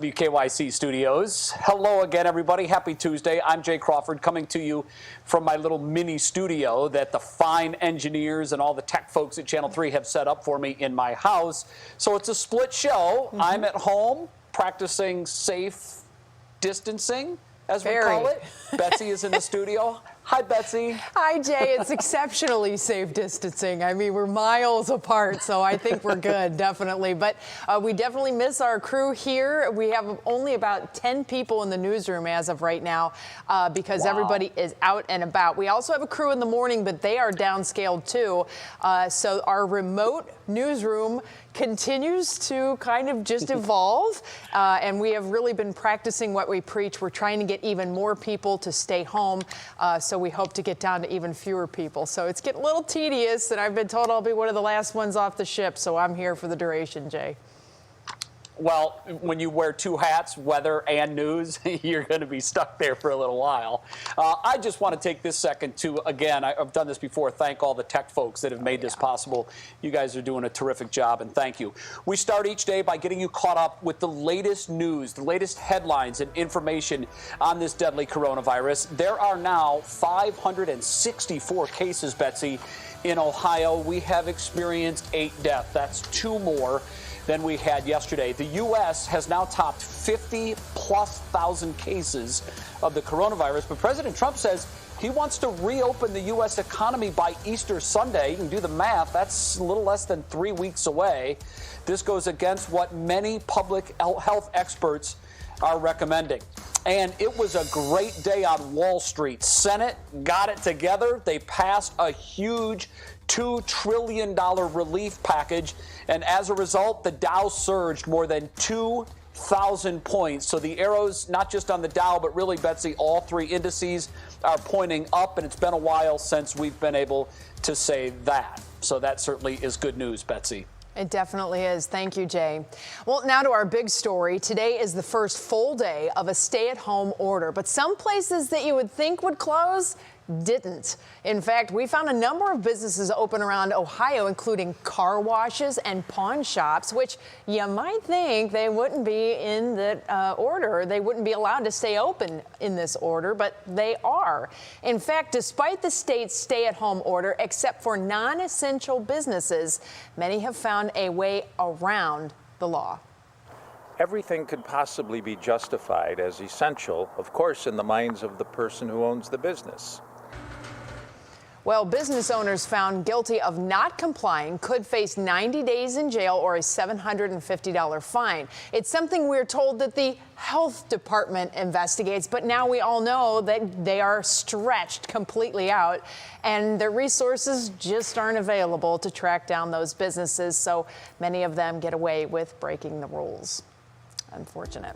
WKYC studios. Hello again, everybody. Happy Tuesday. I'm Jay Crawford, coming to you from my little mini studio that the fine engineers and all the tech folks at Channel 3 have set up for me in my house. So it's a split show. I'm at home practicing safe distancing, as we call it. Betsy is in the studio. Hi, Betsy. Hi, Jay. It's exceptionally safe distancing. I mean, we're miles apart, so I think we're good, definitely. But we definitely miss our crew here. We have only about 10 people in the newsroom as of right now because everybody is out and about. We also have a crew in the morning, but they are downscaled too. So our remote newsroom continues to kind of just evolve, and we have really been practicing what we preach. We're trying to get even more people to stay home, so we hope to get down to even fewer people. So it's getting a little tedious, and I've been told I'll be one of the last ones off the ship, so I'm here for the duration, Jay. Well, when you wear two hats, weather and news, you're going to be stuck there for a little while. I just want to take this second to, again, I've done this before, thank all the tech folks that have made this possible. You guys are doing a terrific job, and thank you. We start each day by getting you caught up with the latest news, the latest headlines and information on this deadly coronavirus. There are now 564 cases, Betsy, in Ohio. We have experienced 8 deaths. That's 2 more than we had yesterday. The U.S. has now topped 50,000+ cases of the coronavirus, but President Trump says he wants to reopen the U.S. economy by Easter Sunday. You can do the math. That's a little less than 3 weeks away. This goes against what many public health experts are recommending. And it was a great day on Wall Street. Senate got it together. They passed a huge $2 trillion relief package. And as a result, the Dow surged more than 2,000 points. So the arrows, not just on the Dow, but really, Betsy, all 3 indices are pointing up. And it's been a while since we've been able to say that. So that certainly is good news, Betsy. It definitely is. Thank you, Jay. Well, now to our big story. Today is the first full day of a stay-at-home order, but some places that you would think would close didn't. In fact, we found a number of businesses open around Ohio, including car washes and pawn shops, which you might think they wouldn't be in the order. They wouldn't be allowed to stay open in this order, but they are. In fact, despite the state's stay-at-home order, except for non-essential businesses, many have found a way around the law. Everything could possibly be justified as essential, of course, in the minds of the person who owns the business. Well, business owners found guilty of not complying could face 90 days in jail or a $750 fine. It's something we're told that the health department investigates, but now we all know that they are stretched completely out and their resources just aren't available to track down those businesses. So many of them get away with breaking the rules. Unfortunate.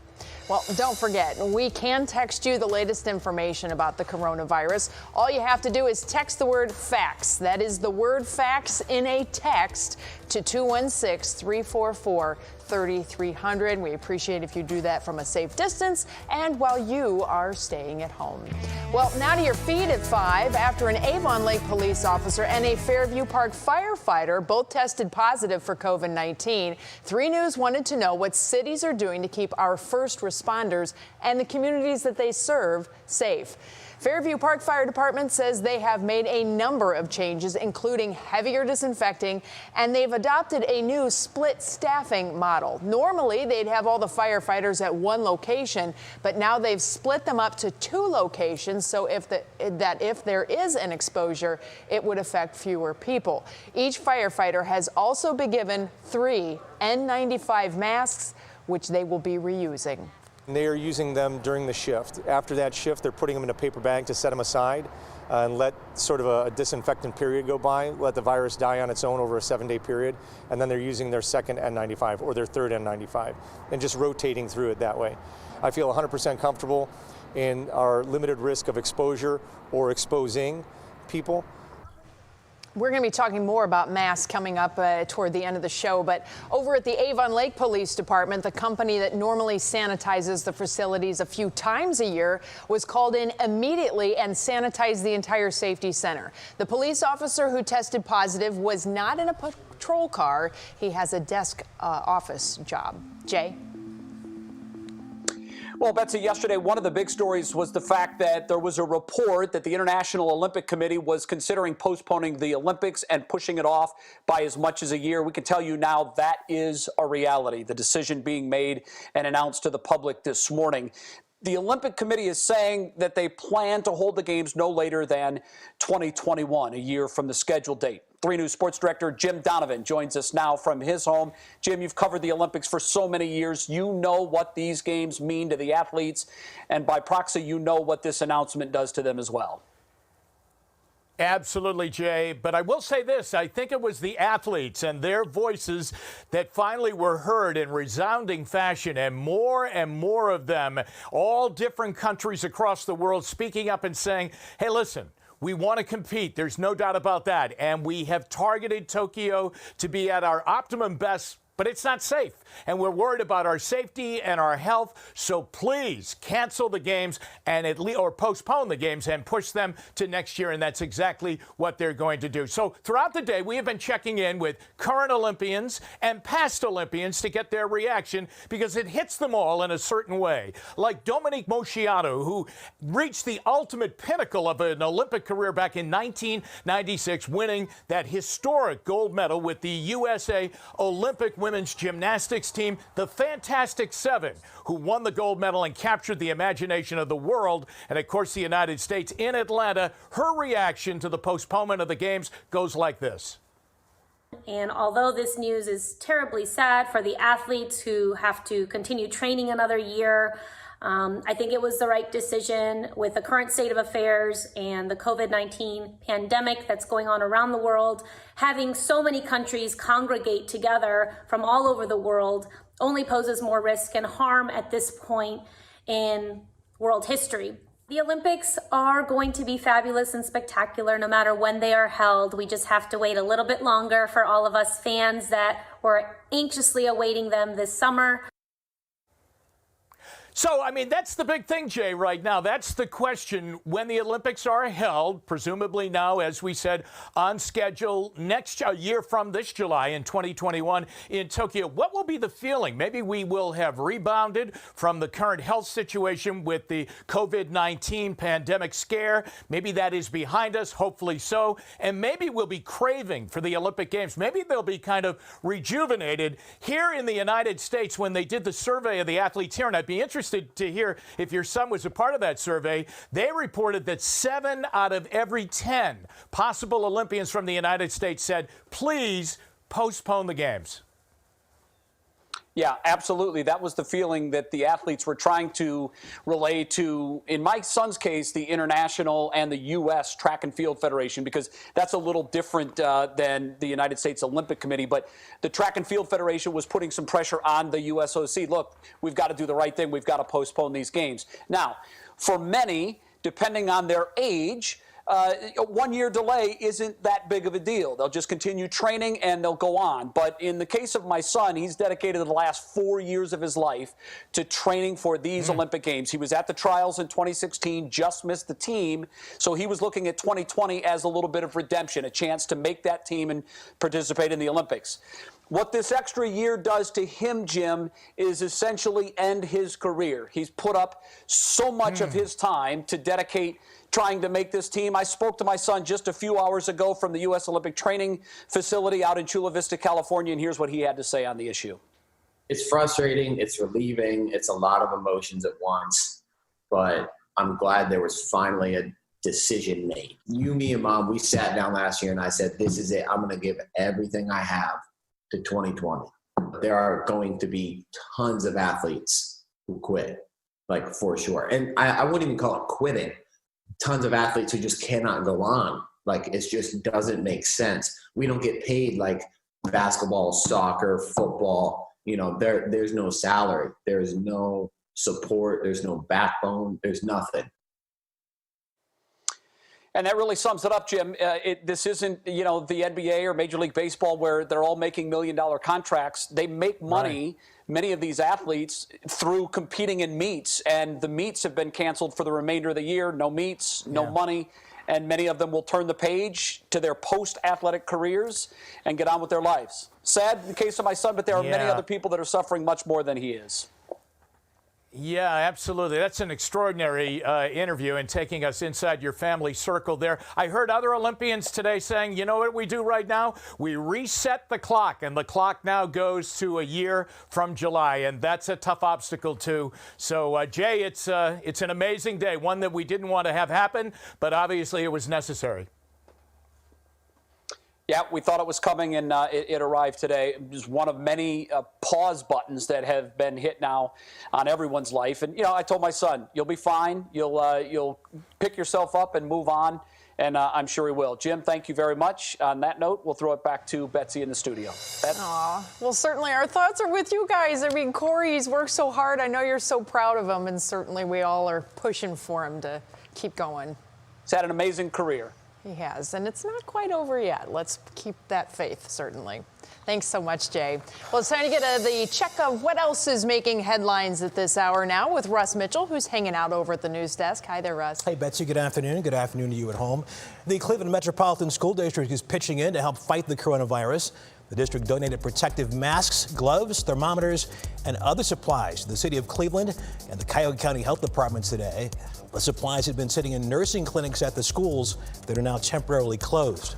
Well, don't forget, we can text you the latest information about the coronavirus. All you have to do is text the word FACTS. That is the word FACTS in a text to 216-344-3300. We appreciate if you do that from a safe distance and while you are staying at home. Well, now to your feed at 5. After an Avon Lake police officer and a Fairview Park firefighter both tested positive for COVID-19, 3 News wanted to know what cities are doing to keep our first responders and the communities that they serve safe. Fairview Park Fire Department says they have made a number of changes, including heavier disinfecting, and they've adopted a new split staffing model. Normally, they'd have all the firefighters at one location, but now they've split them up to 2 locations, so if there is an exposure, it would affect fewer people. Each firefighter has also been given 3 N95 masks, which they will be reusing. They are using them during the shift. After that shift, they're putting them in a paper bag to set them aside and let sort of a disinfectant period go by, let the virus die on its own over a 7-day period, and then they're using their second N95 or their third N95 and just rotating through it that way. I feel 100% comfortable in our limited risk of exposure or exposing people. We're going to be talking more about masks coming up toward the end of the show. But over at the Avon Lake Police Department, the company that normally sanitizes the facilities a few times a year was called in immediately and sanitized the entire safety center. The police officer who tested positive was not in a patrol car. He has a desk office job. Jay? Well, Betsy, yesterday, one of the big stories was the fact that there was a report that the International Olympic Committee was considering postponing the Olympics and pushing it off by as much as a year. We can tell you now that is a reality, the decision being made and announced to the public this morning. The Olympic Committee is saying that they plan to hold the games no later than 2021, a year from the scheduled date. 3 News Sports Director Jim Donovan joins us now from his home. Jim, you've covered the Olympics for so many years. You know what these games mean to the athletes, and by proxy, you know what this announcement does to them as well. Absolutely, Jay. But I will say this. I think it was the athletes and their voices that finally were heard in resounding fashion, and more of them, all different countries across the world, speaking up and saying, hey, listen, we want to compete. There's no doubt about that. And we have targeted Tokyo to be at our optimum best, but it's not safe. And we're worried about our safety and our health. So please cancel the games and or postpone the games and push them to next year. And that's exactly what they're going to do. So throughout the day, we have been checking in with current Olympians and past Olympians to get their reaction, because it hits them all in a certain way. Like Dominique Moceanu, who reached the ultimate pinnacle of an Olympic career back in 1996, winning that historic gold medal with the USA Olympic women's gymnastics team, the Fantastic Seven, who won the gold medal and captured the imagination of the world and, of course, the United States in Atlanta. Her reaction to the postponement of the games goes like this. And although this news is terribly sad for the athletes who have to continue training another year, I think it was the right decision with the current state of affairs and the COVID-19 pandemic that's going on around the world. Having so many countries congregate together from all over the world only poses more risk and harm at this point in world history. The Olympics are going to be fabulous and spectacular no matter when they are held. We just have to wait a little bit longer for all of us fans that were anxiously awaiting them this summer. So, I mean, that's the big thing, Jay, right now. That's the question when the Olympics are held, presumably now, as we said, on schedule next year from this July in 2021 in Tokyo. What will be the feeling? Maybe we will have rebounded from the current health situation with the COVID-19 pandemic scare. Maybe that is behind us, hopefully so. And maybe we'll be craving for the Olympic Games. Maybe they'll be kind of rejuvenated. Here in the United States, when they did the survey of the athletes here, and I'd be interested to hear if your son was a part of that survey, they reported that 7 out of every 10 possible Olympians from the United States said, please postpone the games. Yeah, absolutely. That was the feeling that the athletes were trying to relay to, in my son's case, the International and the U.S. Track and Field Federation, because that's a little different than the United States Olympic Committee. But the Track and Field Federation was putting some pressure on the USOC. Look, we've got to do the right thing. We've got to postpone these games. Now, for many, depending on their age, a 1-year delay isn't that big of a deal. They'll just continue training and they'll go on. But in the case of my son, he's dedicated the last 4 years of his life to training for these Olympic Games. He was at the trials in 2016, just missed the team. So he was looking at 2020 as a little bit of redemption, a chance to make that team and participate in the Olympics. What this extra year does to him, Jim, is essentially end his career. He's put up so much of his time to dedicate trying to make this team. I spoke to my son just a few hours ago from the U.S. Olympic Training Facility out in Chula Vista, California, and here's what he had to say on the issue. It's frustrating. It's relieving. It's a lot of emotions at once, but I'm glad there was finally a decision made. You, me, and Mom, we sat down last year and I said, this is it. I'm going to give everything I have to 2020. There are going to be tons of athletes who quit, like for sure. And I wouldn't even call it quitting. Tons of athletes who just cannot go on. Like, it just doesn't make sense. We don't get paid like basketball, soccer, football. You know, there's no salary. There's no support. There's no backbone. There's nothing. And that really sums it up, Jim. This isn't, the NBA or Major League Baseball where they're all making $1 million contracts. They make money, right, many of these athletes, through competing in meets. And the meets have been canceled for the remainder of the year. No meets, no money. And many of them will turn the page to their post-athletic careers and get on with their lives. Sad in the case of my son, but there are many other people that are suffering much more than he is. Yeah, absolutely. That's an extraordinary interview and taking us inside your family circle there. I heard other Olympians today saying, you know what we do right now? We reset the clock, and the clock now goes to a year from July, and that's a tough obstacle too. So, Jay, it's an amazing day, one that we didn't want to have happen, but obviously it was necessary. Yeah, we thought it was coming, and it arrived today. It was one of many pause buttons that have been hit now on everyone's life. And, I told my son, you'll be fine. You'll pick yourself up and move on, and I'm sure he will. Jim, thank you very much. On that note, we'll throw it back to Betsy in the studio. Aw, well, certainly our thoughts are with you guys. I mean, Corey's worked so hard. I know you're so proud of him, and certainly we all are pushing for him to keep going. He's had an amazing career. He has, and it's not quite over yet. Let's keep that faith, certainly. Thanks so much, Jay. Well, it's time to get the check of what else is making headlines at this hour now with Russ Mitchell, who's hanging out over at the news desk. Hi there, Russ. Hey, Betsy, good afternoon. Good afternoon to you at home. The Cleveland Metropolitan School District is pitching in to help fight the coronavirus. The district donated protective masks, gloves, thermometers, and other supplies to the city of Cleveland and the Cuyahoga County Health Department today. The supplies had been sitting in nursing clinics at the schools that are now temporarily closed.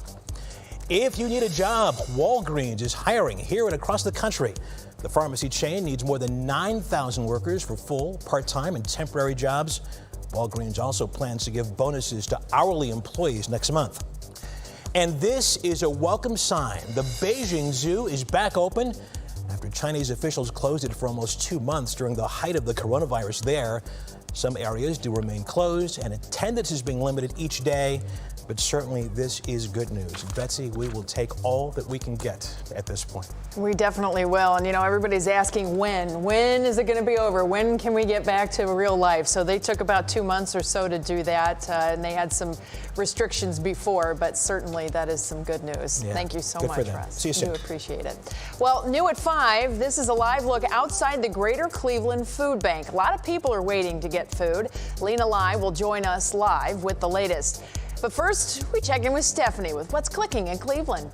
If you need a job, Walgreens is hiring here and across the country. The pharmacy chain needs more than 9,000 workers for full, part-time, and temporary jobs. Walgreens also plans to give bonuses to hourly employees next month. And this is a welcome sign. The Beijing Zoo is back open after Chinese officials closed it for almost 2 months during the height of the coronavirus there. Some areas do remain closed, and attendance is being limited each day. But certainly this is good news. Betsy, we will take all that we can get at this point. We definitely will. And, everybody's asking when. When is it going to be over? When can we get back to real life? So they took about 2 months or so to do that. And they had some restrictions before, but certainly that is some good news. Yeah, Thank you so good for much, them. Russ. See you soon. We do appreciate it. Well, new at 5, this is a live look outside the Greater Cleveland Food Bank. A lot of people are waiting to get food. Lena Lai will join us live with the latest. But first, we check in with Stephanie with what's clicking in Cleveland.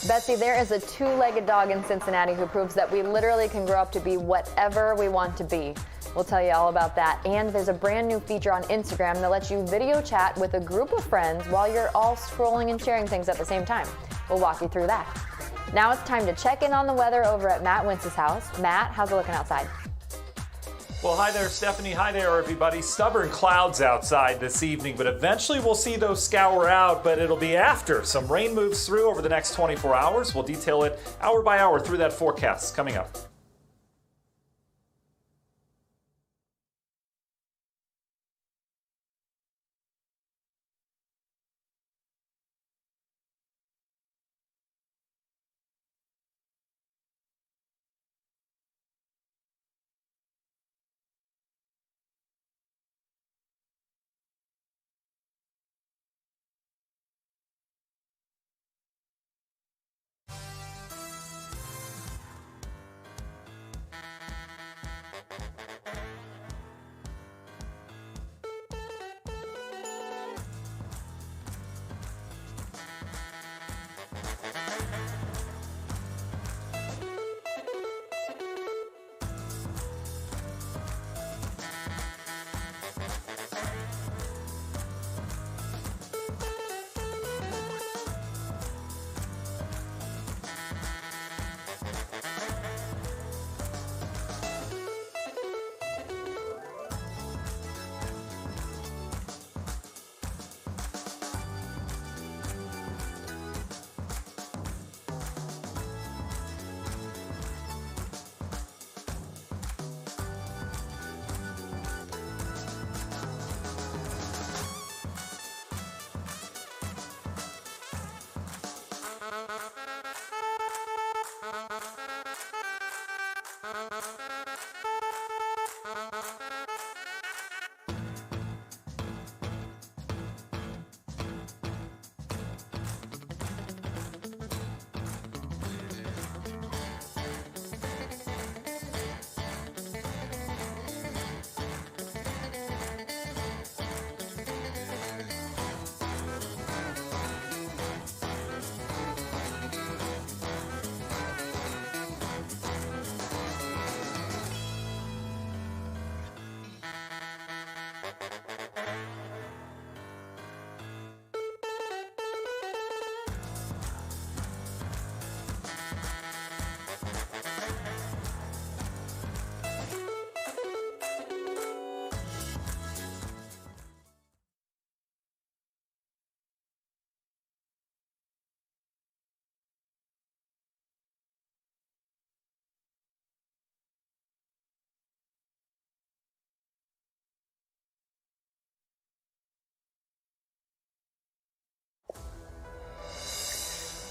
Betsy, there is a two-legged dog in Cincinnati who proves that we literally can grow up to be whatever we want to be. We'll tell you all about that. And there's a brand new feature on Instagram that lets you video chat with a group of friends while you're all scrolling and sharing things at the same time. We'll walk you through that. Now it's time to check in on the weather over at Matt Wintz's house. Matt, how's it looking outside? Well, hi there, Stephanie. Hi there, everybody. Stubborn clouds outside this evening, but eventually we'll see those scour out, but it'll be after some rain moves through over the next 24 hours. We'll detail it hour by hour through that forecast coming up.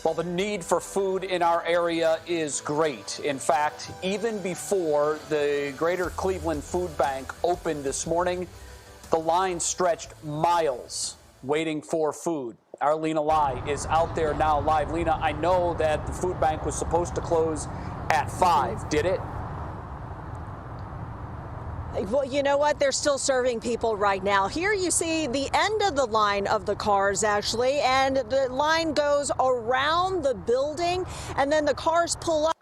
Well, the need for food in our area is great. In fact, even before the Greater Cleveland Food Bank opened this morning, the line stretched miles waiting for food. Our Lena Lai is out there now live. Lena, I know that the food bank was supposed to close at 5. Did it? Well, you know what? They're still serving people right now. Here you see the end of the line of the cars, actually, and the line goes around the building, and then the cars pull up.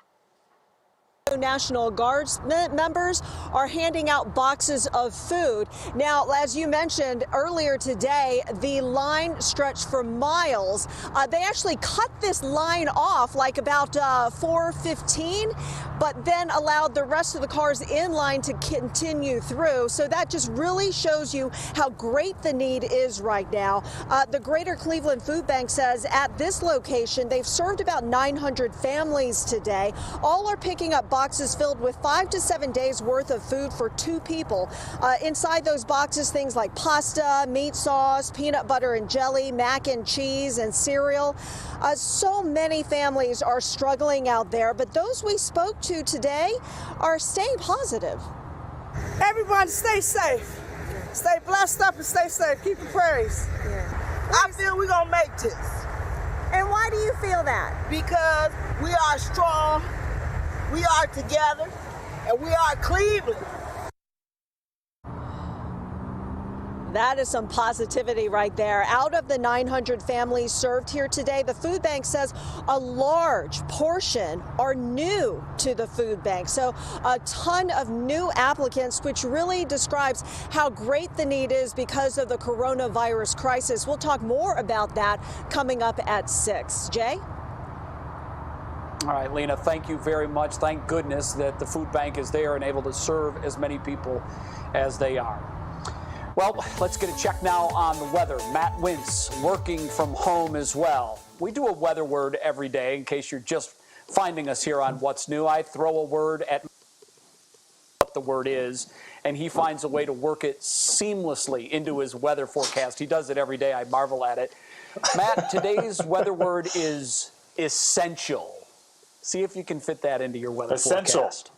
National Guard members are handing out boxes of food. Now, as you mentioned earlier today, the line stretched for miles. They actually cut this line off like about 4:15, but then allowed the rest of the cars in line to continue through. So that just really shows you how great the need is right now. The Greater Cleveland Food Bank says at this location, they've served about 900 families today. All are picking up boxes filled with 5 to 7 days worth of food for 2 people. Inside those boxes, things like pasta, meat sauce, peanut butter and jelly, mac and cheese, and cereal. So many families are struggling out there, but those we spoke to today are staying positive. Everyone stay safe. Stay blessed up and stay safe. Keep your prayers. I feel we're going to make this. And why do you feel that? Because we are strong, we are together, and we are Cleveland. That is some positivity right there. Out of the 900 families served here today, the food bank says a large portion are new to the food bank. So a ton of new applicants, which really describes how great the need is because of the coronavirus crisis. We'll talk more about that coming up at 6. Jay? All right, Lena, thank you very much. Thank goodness that the food bank is there and able to serve as many people as they are. Well, let's get a check now on the weather. Matt Wintz working from home as well. We do a weather word every day in case you're just finding us here on What's New. I throw a word at what the word is, and he finds a way to work it seamlessly into his weather forecast. He does it every day. I marvel at it. Matt, today's weather word is essential. See if you can fit that into your weather forecast.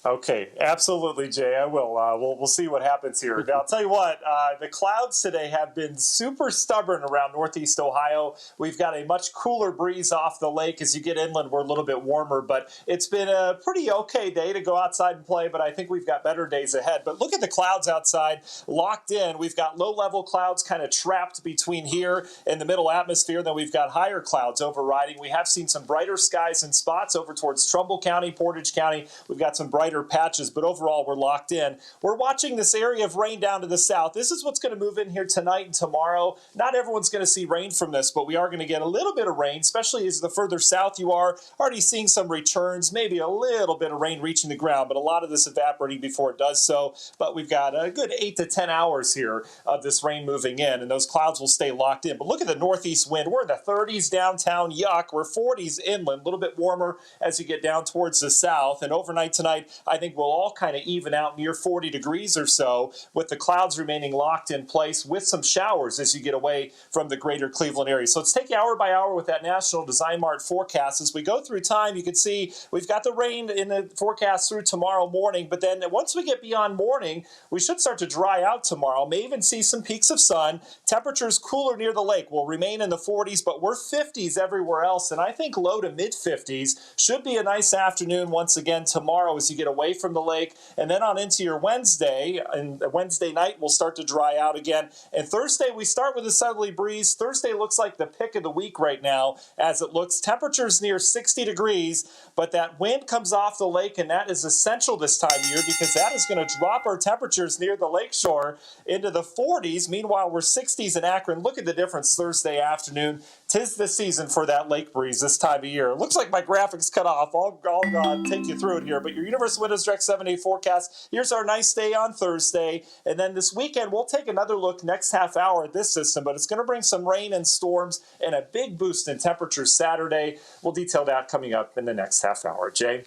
Okay, absolutely, Jay. I will. We'll see what happens here. Now, I'll tell you what, the clouds today have been super stubborn around northeast Ohio. We've got a much cooler breeze off the lake. As you get inland, we're a little bit warmer, but it's been a pretty okay day to go outside and play, but I think we've got better days ahead. But look at the clouds outside, locked in. We've got low-level clouds kind of trapped between here and the middle atmosphere. Then we've got higher clouds overriding. We have seen some brighter skies in spots over towards Trumbull County, Portage County. We've got some brighter patches, but overall we're locked in. We're watching this area of rain down to the south. This is what's going to move in here tonight and tomorrow. Not everyone's going to see rain from this, but we are going to get a little bit of rain, especially as the further south you are. Already seeing some returns, maybe a little bit of rain reaching the ground, but a lot of this evaporating before it does so. But we've got a good 8 to 10 hours here of this rain moving in, and those clouds will stay locked in. But look at the northeast wind. We're in the 30s downtown, yuck. We're 40s inland, a little bit warmer as you get down towards the south. And overnight tonight, I think we'll all kind of even out near 40 degrees or so, with the clouds remaining locked in place with some showers as you get away from the greater Cleveland area. So let's take you hour by hour with that National Design Mart forecast. As we go through time, you can see we've got the rain in the forecast through tomorrow morning, but then once we get beyond morning, we should start to dry out tomorrow. May even see some peaks of sun. Temperatures cooler near the lake will remain in the 40s, but we're 50s everywhere else, and I think low to mid 50s. Should be a nice afternoon once again tomorrow as you get away from the lake, and then on into your Wednesday, and Wednesday night will start to dry out again. And Thursday, we start with a southerly breeze. Thursday looks like the pick of the week right now, as it looks. Temperatures near 60 degrees, but that wind comes off the lake, and that is essential this time of year because that is going to drop our temperatures near the lakeshore into the 40s. Meanwhile, we're 60s in Akron. Look at the difference Thursday afternoon. 'Tis the season for that lake breeze this time of year. It looks like my graphics cut off. I'll take you through it here. But your Universal Windows Direct 7-day forecast. Here's our nice day on Thursday. And then this weekend, we'll take another look next half hour at this system. But it's going to bring some rain and storms and a big boost in temperatures Saturday. We'll detail that coming up in the next half hour. Jay?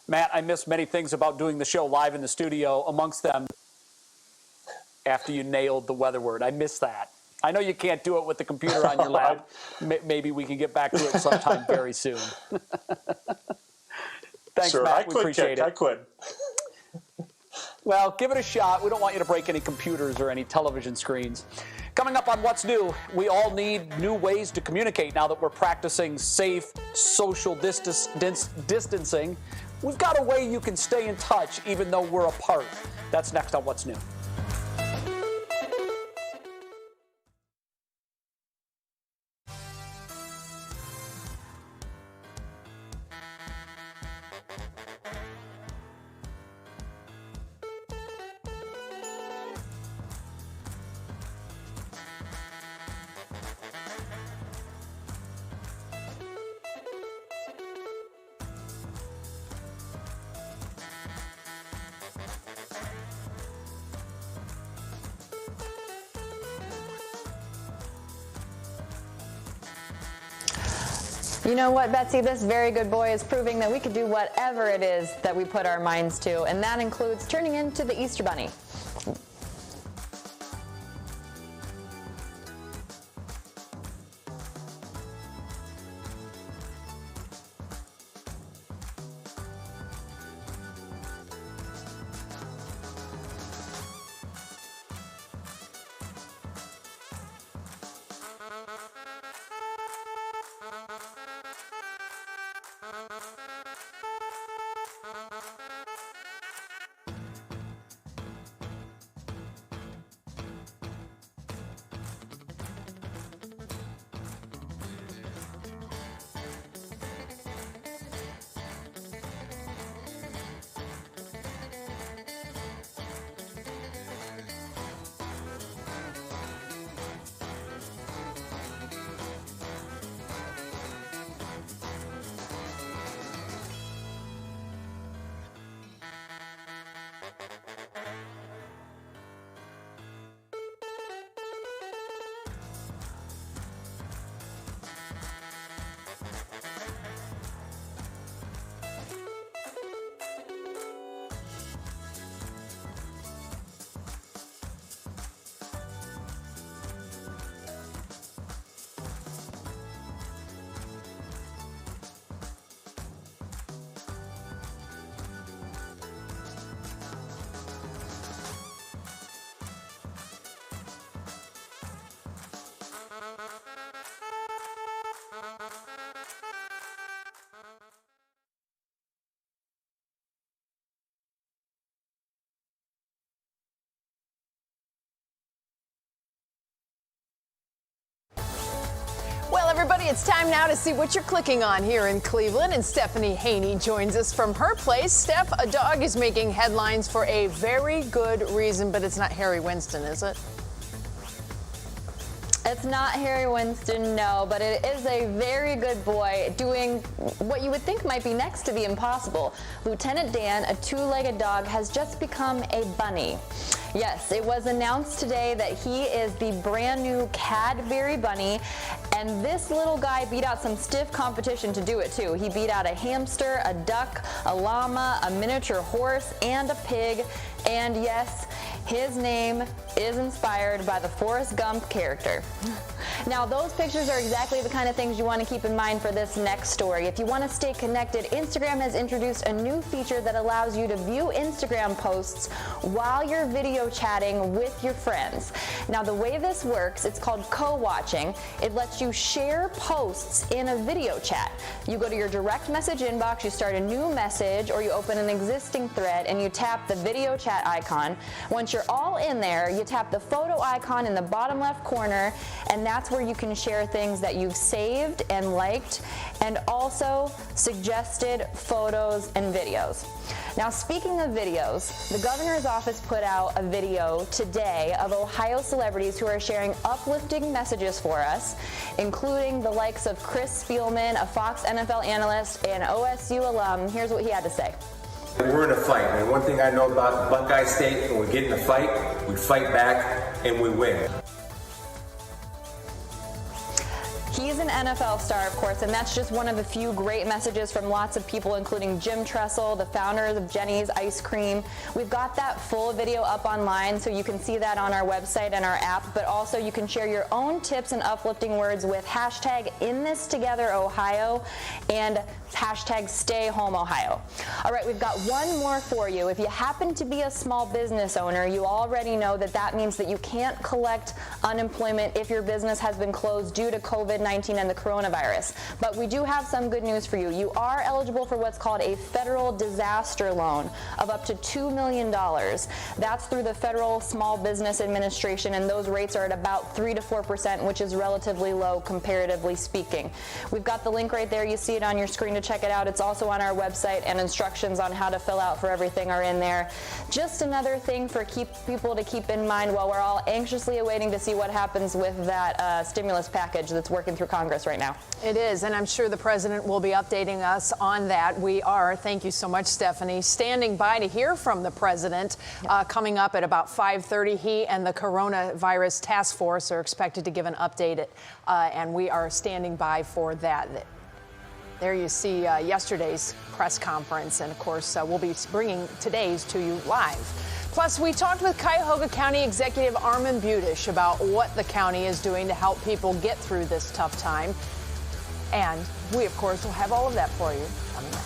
Matt, I miss many things about doing the show live in the studio. Amongst them, after you nailed the weather word. I miss that. I know you can't do it with the computer on your lap. Maybe we can get back to it sometime very soon. Thanks, sure, Matt. We appreciate it. I could. Well, give it a shot. We don't want you to break any computers or any television screens. Coming up on What's New, we all need new ways to communicate now that we're practicing safe social distancing. We've got a way you can stay in touch even though we're apart. That's next on What's New. You know what, Betsy? This very good boy is proving that we could do whatever it is that we put our minds to, and that includes turning into the Easter Bunny. Well, everybody, it's time now to see what you're clicking on here in Cleveland. And Stephanie Haney joins us from her place. Steph, a dog is making headlines for a very good reason, but it's not Harry Winston, is it? It's not Harry Winston, no, but it is a very good boy doing what you would think might be next to the impossible. Lieutenant Dan, a two-legged dog, has just become a bunny. Yes, it was announced today that he is the brand new Cadbury bunny, and this little guy beat out some stiff competition to do it too. He beat out a hamster, a duck, a llama, a miniature horse, and a pig, and yes, his name is inspired by the Forrest Gump character. Now, those pictures are exactly the kind of things you want to keep in mind for this next story. If you want to stay connected, Instagram has introduced a new feature that allows you to view Instagram posts while you're video chatting with your friends. Now, the way this works, it's called co-watching. It lets you share posts in a video chat. You go to your direct message inbox, you start a new message, or you open an existing thread and you tap the video chat icon. Once you're all in there, you tap the photo icon in the bottom left corner, and that's where you can share things that you've saved and liked, and also suggested photos and videos. Now, speaking of videos, the governor's office put out a video today of Ohio celebrities who are sharing uplifting messages for us, including the likes of Chris Spielman, a Fox NFL analyst, and OSU alum. Here's what he had to say. We're in a fight, and one thing I know about Buckeye State, when we get in a fight, we fight back and we win. He's an NFL star, of course, and that's just one of the few great messages from lots of people, including Jim Tressel, the founders of Jenny's Ice Cream. We've got that full video up online, so you can see that on our website and our app, but also you can share your own tips and uplifting words with hashtag InThisTogetherOhio and hashtag StayHomeOhio. All right, we've got one more for you. If you happen to be a small business owner, you already know that that means that you can't collect unemployment if your business has been closed due to COVID-19 and the coronavirus. But we do have some good news for you. You are eligible for what's called a federal disaster loan of up to $2 million. That's through the Federal Small Business Administration, and those rates are at about 3 to 4%, which is relatively low comparatively speaking. We've got the link right there. You see it on your screen to check it out. It's also on our website, and instructions on how to fill out for everything are in there. Just another thing for people to keep in mind while we're all anxiously awaiting to see what happens with that stimulus package that's working through Congress right now. It is, and I'm sure the president will be updating us on that. We are, thank you so much, Stephanie, standing by to hear from the president. Coming up at about 5:30, he and the coronavirus task force are expected to give an update, and we are standing by for that. There you see yesterday's press conference, and of course we'll be bringing today's to you live. Plus, we talked with Cuyahoga County Executive Armin Budish about what the county is doing to help people get through this tough time. And we, of course, will have all of that for you coming up.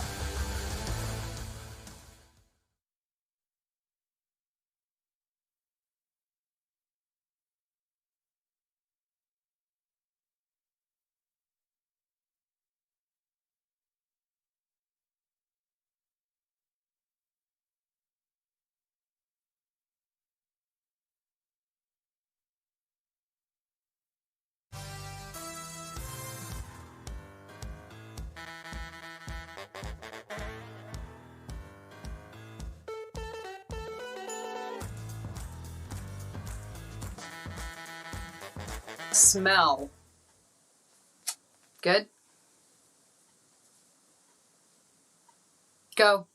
Smell. Good? Go.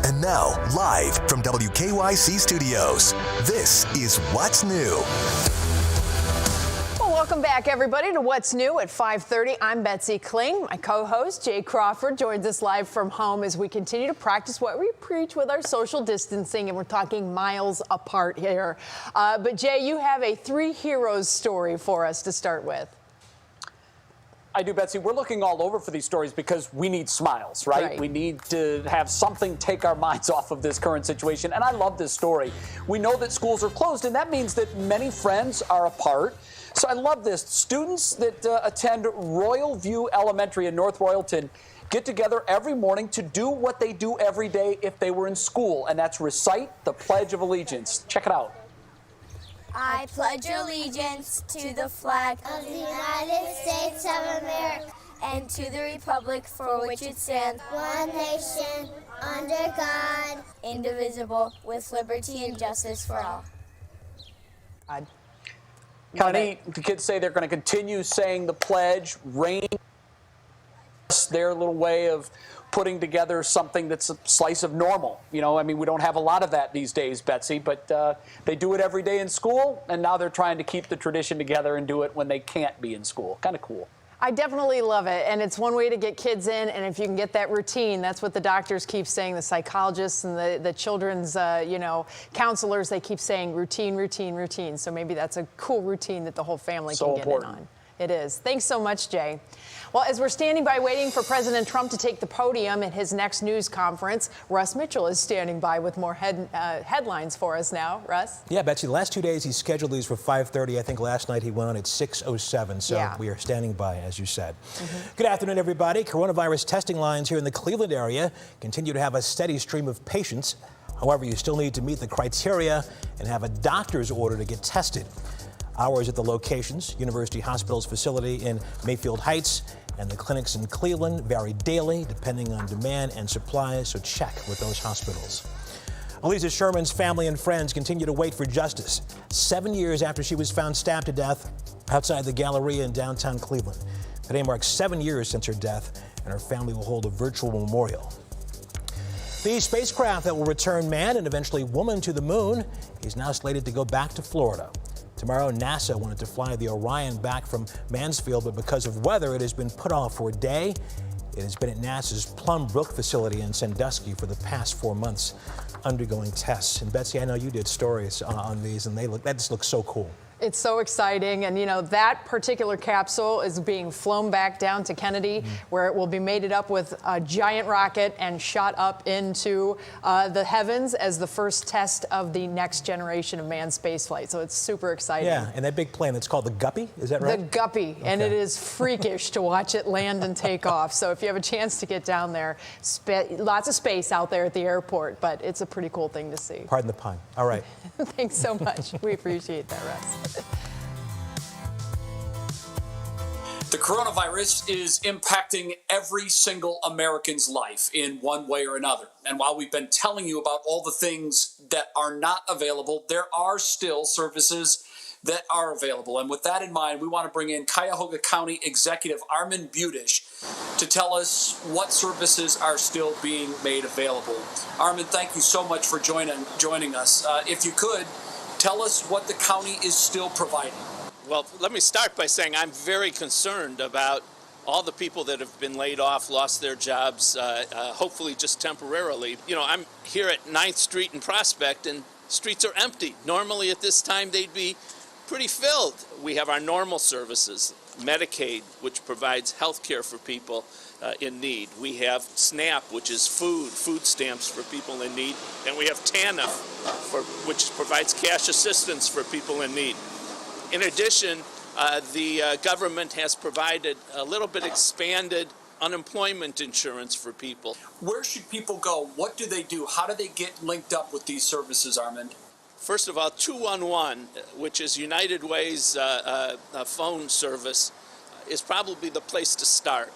And now, live from WKYC Studios, this is What's New. Well, welcome back, everybody, to What's New at 5:30. I'm Betsy Kling. My co-host, Jay Crawford, joins us live from home as we continue to practice what we preach with our social distancing, and we're talking miles apart here. But, Jay, you have a three heroes story for us to start with. I do, Betsy. We're looking all over for these stories because we need smiles, right? We need to have something take our minds off of this current situation. And I love this story. We know that schools are closed, and that means that many friends are apart. So I love this. Students that attend Royal View Elementary in North Royalton get together every morning to do what they do every day if they were in school, and that's recite the Pledge of Allegiance. Check it out. I pledge allegiance to the flag of the United States of America and to the republic for which it stands, one nation, under God, indivisible, with liberty and justice for all. Kind of neat. The kids say they're going to continue saying the pledge. Rain, their little way of putting together something that's a slice of normal. You know, I mean, we don't have a lot of that these days, Betsy, but they do it every day in school, and now they're trying to keep the tradition together and do it when they can't be in school. Kind of cool. I definitely love it, and it's one way to get kids in, and if you can get that routine, that's what the doctors keep saying, the psychologists and the children's, counselors, they keep saying routine, routine, routine. So maybe that's a cool routine that the whole family can get in on. It is. Thanks so much, Jay. Well, as we're standing by waiting for President Trump to take the podium at his next news conference, Russ Mitchell is standing by with more headlines for us now. Russ? Yeah, Betsy, the last 2 days he's scheduled these for 5:30. I think last night he went on at 6:07. So we are standing by, as you said. Good afternoon, everybody. Coronavirus testing lines here in the Cleveland area continue to have a steady stream of patients. However, you still need to meet the criteria and have a doctor's order to get tested. Hours at the locations, University Hospital's facility in Mayfield Heights, and the clinics in Cleveland vary daily depending on demand and supply, so check with those hospitals. Elisa Sherman's family and friends continue to wait for justice 7 years after she was found stabbed to death outside the Galleria in downtown Cleveland. Today marks 7 years since her death, and her family will hold a virtual memorial. The spacecraft that will return man and eventually woman to the moon is now slated to go back to Florida. Tomorrow, NASA wanted to fly the Orion back from Mansfield, but because of weather, it has been put off for a day. It has been at NASA's Plum Brook facility in Sandusky for the past 4 months, undergoing tests. And Betsy, I know you did stories on these, and that just looks so cool. It's so exciting, and that particular capsule is being flown back down to Kennedy, where it will be mated up with a giant rocket and shot up into the heavens as the first test of the next generation of manned spaceflight. So it's super exciting. Yeah, and that big plane, it's called the Guppy, is that right? The Guppy, and it is freakish to watch it land and take off. So if you have a chance to get down there, lots of space out there at the airport, but it's a pretty cool thing to see. Pardon the pun. All right. Thanks so much. We appreciate that, Russ. The coronavirus is impacting every single American's life in one way or another. And while we've been telling you about all the things that are not available, there are still services that are available. And with that in mind, we want to bring in Cuyahoga County Executive Armin Budish to tell us what services are still being made available. Armin, thank you so much for joining us. If you could, tell us what the county is still providing. Well, let me start by saying I'm very concerned about all the people that have been laid off, lost their jobs, hopefully just temporarily. I'm here at 9th Street in Prospect, and streets are empty. Normally at this time they'd be pretty filled. We have our normal services, Medicaid, which provides health care for people in need. We have SNAP, which is food stamps for people in need. And we have TANF, which provides cash assistance for people in need. In addition, the government has provided a little bit expanded unemployment insurance for people. Where should people go? What do they do? How do they get linked up with these services, Armin? First of all, 211, which is United Way's phone service, is probably the place to start.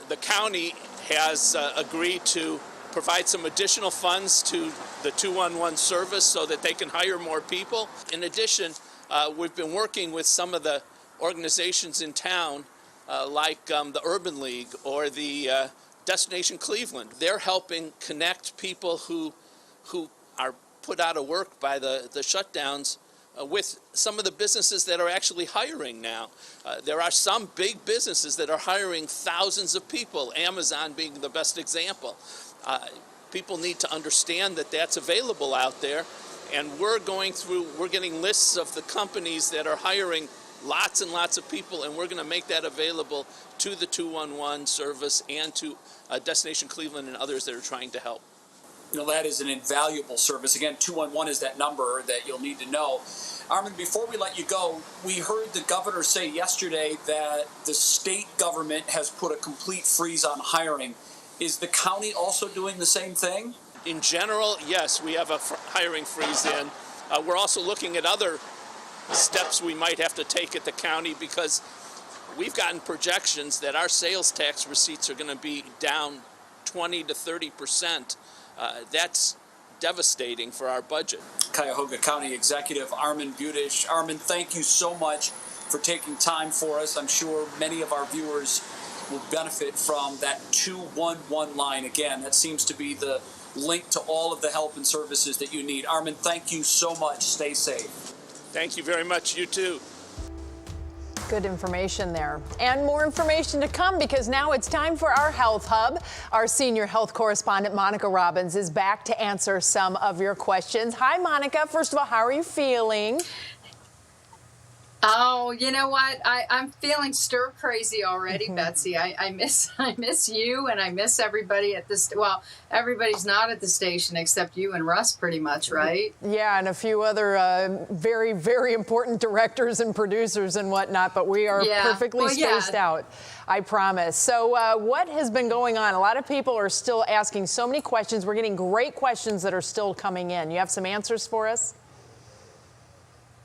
The county has agreed to provide some additional funds to the 211 service so that they can hire more people. In addition, we've been working with some of the organizations in town, like the Urban League or the Destination Cleveland. They're helping connect people who are put out of work by the shutdowns with some of the businesses that are actually hiring now. There are some big businesses that are hiring thousands of people, Amazon being the best example. People need to understand that that's available out there. And we're getting lists of the companies that are hiring lots and lots of people, and we're going to make that available to the 211 service and to Destination Cleveland and others that are trying to help. That is an invaluable service. Again, 211 is that number that you'll need to know. Armin, before we let you go, we heard the governor say yesterday that the state government has put a complete freeze on hiring. Is the county also doing the same thing? In general, yes, we have a hiring freeze in. We're also looking at other steps we might have to take at the county, because we've gotten projections that our sales tax receipts are going to be down 20 to 30%. That's devastating for our budget. Cuyahoga County Executive Armin Budish. Armin, thank you so much for taking time for us. I'm sure many of our viewers will benefit from that 211 line. Again, that seems to be the link to all of the help and services that you need. Armin, thank you so much. Stay safe. Thank you very much. You too. Good information there. And more information to come, because now it's time for our Health Hub. Our senior health correspondent, Monica Robbins, is back to answer some of your questions. Hi, Monica. First of all, how are you feeling? Oh, you know what? I'm feeling stir crazy already, Betsy. I miss you, and I miss everybody at this. Well, everybody's not at the station except you and Russ, pretty much, right? Yeah, and a few other very, very important directors and producers and whatnot. But we are perfectly spaced out, I promise. So, what has been going on? A lot of people are still asking so many questions. We're getting great questions that are still coming in. You have some answers for us?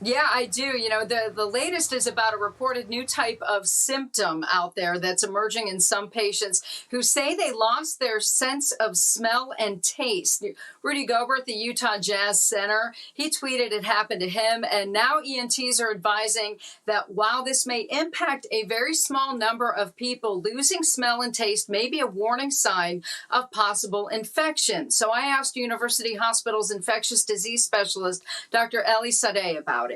Yeah, I do. You know, the latest is about a reported new type of symptom out there that's emerging in some patients who say they lost their sense of smell and taste. Rudy Gobert at the Utah Jazz Center, he tweeted it happened to him. And now ENTs are advising that while this may impact a very small number of people, losing smell and taste may be a warning sign of possible infection. So I asked University Hospital's infectious disease specialist, Dr. Eli Sadeh, about it.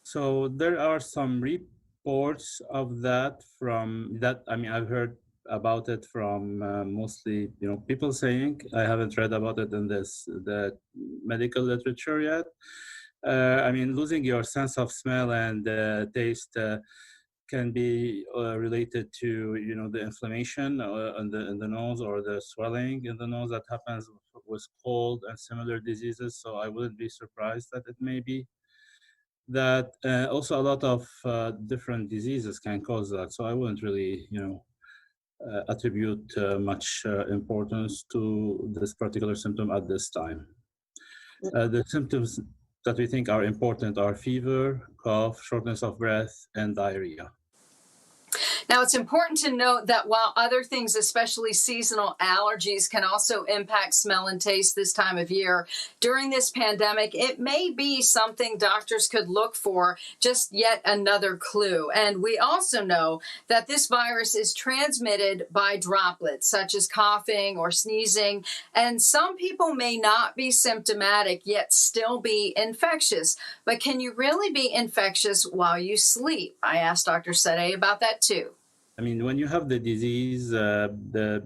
So there are some reports of that from that. I mean, I've heard about it from mostly, people saying. I haven't read about it in the medical literature yet. I mean, losing your sense of smell and taste can be related to, the inflammation in the nose or the swelling in the nose that happens with cold and similar diseases. So I wouldn't be surprised that it may be that. Also, a lot of different diseases can cause that. So I wouldn't really, attribute much importance to this particular symptom at this time. The symptoms that we think are important are fever, cough, shortness of breath, and diarrhea. Now, it's important to note that while other things, especially seasonal allergies, can also impact smell and taste this time of year, during this pandemic, it may be something doctors could look for, just yet another clue. And we also know that this virus is transmitted by droplets, such as coughing or sneezing, and some people may not be symptomatic, yet still be infectious. But can you really be infectious while you sleep? I asked Dr. Sadeh about that too. I mean, when you have the disease, the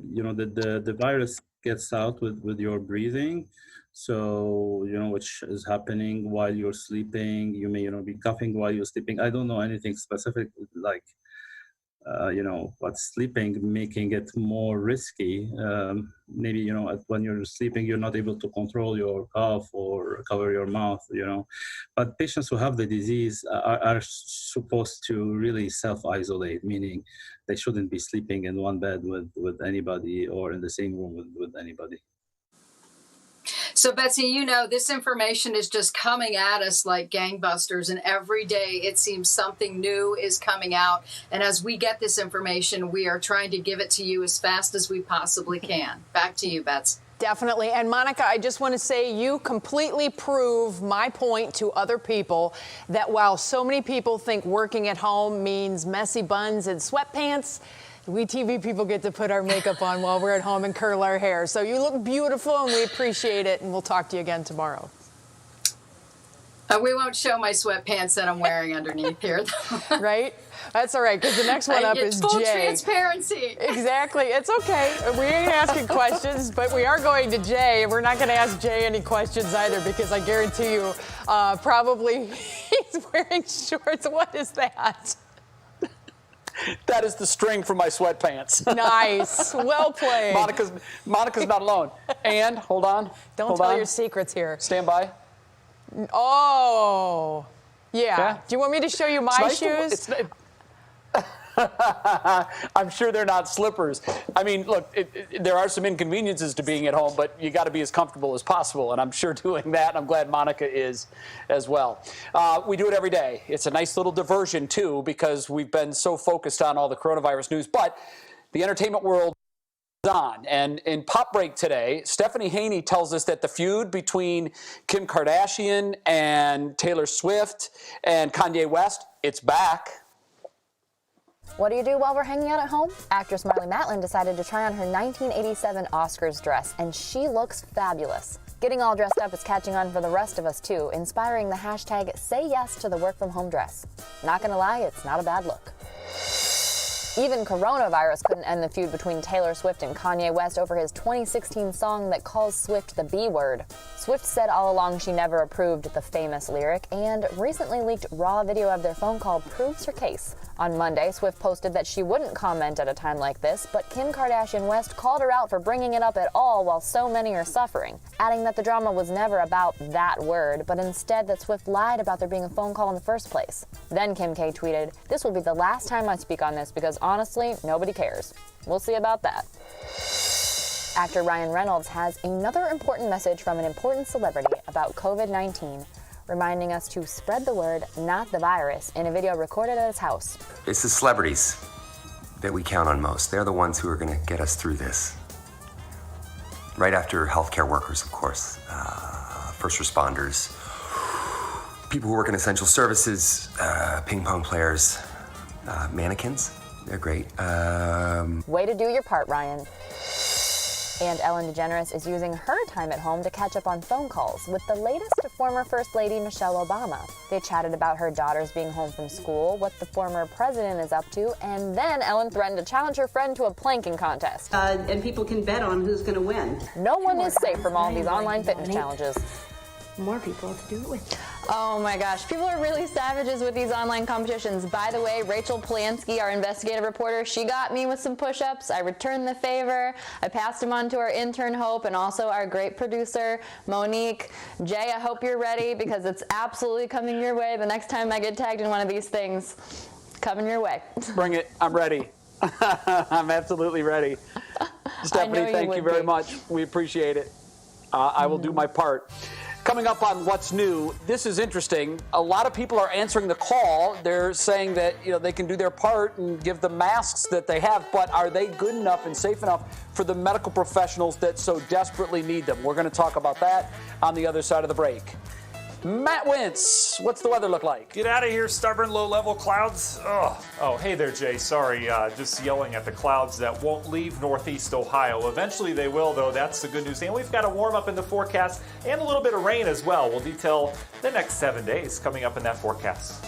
virus gets out with your breathing. So, which is happening while you're sleeping. You may, be coughing while you're sleeping. I don't know anything specific like, but sleeping making it more risky. Maybe, when you're sleeping, you're not able to control your cough or cover your mouth, But patients who have the disease are supposed to really self-isolate, meaning they shouldn't be sleeping in one bed with anybody or in the same room with anybody. So, Betsy, this information is just coming at us like gangbusters, and every day it seems something new is coming out. And as we get this information, we are trying to give it to you as fast as we possibly can. Back to you, Betsy. Definitely. And Monica, I just want to say you completely prove my point to other people that while so many people think working at home means messy buns and sweatpants, we TV people get to put our makeup on while we're at home and curl our hair. So you look beautiful, and we appreciate it, and we'll talk to you again tomorrow. We won't show my sweatpants that I'm wearing underneath here, though. Right? That's all right, because the next one up is full Jay. Transparency. Exactly. It's okay. We ain't asking questions, but we are going to Jay. We're not going to ask Jay any questions either, because I guarantee you probably he's wearing shorts. What is that? That is the string from my sweatpants. Nice. Well played. Monica's not alone. And, hold on. Don't tell your secrets here. Stand by. Oh. Yeah. Do you want me to show you my shoes? I'm sure they're not slippers. I mean, look, there are some inconveniences to being at home, but you got to be as comfortable as possible, and I'm sure doing that. I'm glad Monica is as well. We do it every day. It's a nice little diversion, too, because we've been so focused on all the coronavirus news, but the entertainment world is on. And in Pop Break today, Stephanie Haney tells us that the feud between Kim Kardashian and Taylor Swift and Kanye West, it's back. What do you do while we're hanging out at home? Actress Marlee Matlin decided to try on her 1987 Oscars dress, and she looks fabulous. Getting all dressed up is catching on for the rest of us, too, inspiring the hashtag #SayYesToTheWorkFromHome dress. Not gonna lie, it's not a bad look. Even coronavirus couldn't end the feud between Taylor Swift and Kanye West over his 2016 song that calls Swift the B word. Swift said all along she never approved the famous lyric, and recently leaked raw video of their phone call proves her case. On Monday, Swift posted that she wouldn't comment at a time like this, but Kim Kardashian West called her out for bringing it up at all while so many are suffering, adding that the drama was never about that word, but instead that Swift lied about there being a phone call in the first place. Then Kim K tweeted, "This will be the last time I speak on this because honestly, nobody cares." We'll see about that. Actor Ryan Reynolds has another important message from an important celebrity about COVID-19, reminding us to spread the word, not the virus, in a video recorded at his house. It's the celebrities that we count on most. They're the ones who are going to get us through this. Right after healthcare workers, of course, first responders, people who work in essential services, ping pong players, mannequins. They're great. Way to do your part, Ryan. And Ellen DeGeneres is using her time at home to catch up on phone calls with the latest to former First Lady Michelle Obama. They chatted about her daughters being home from school, what the former president is up to, and then Ellen threatened to challenge her friend to a planking contest. And people can bet on who's going to win. No one is safe from all these online fitness challenges. More people to do it with. Oh my gosh, people are really savages with these online competitions. By the way, Rachel Polanski, our investigative reporter, she got me with some push-ups. I returned the favor. I passed them on to our intern Hope and also our great producer Monique. Jay, I hope you're ready because it's absolutely coming your way the next time I get tagged in one of these things. Coming your way. Bring it. I'm ready. I'm absolutely ready. Stephanie, thank you very much. We appreciate it. I will do my part. Coming up on What's New, this is interesting. A lot of people are answering the call. They're saying that they can do their part and give the masks that they have, but are they good enough and safe enough for the medical professionals that so desperately need them? We're going to talk about that on the other side of the break. Matt Wentz, what's the weather look like? Get out of here, stubborn low-level clouds. Oh, hey there, Jay. Sorry, just yelling at the clouds that won't leave northeast Ohio. Eventually they will, though. That's the good news. And we've got a warm up in the forecast and a little bit of rain as well. We'll detail the next 7 days coming up in that forecast.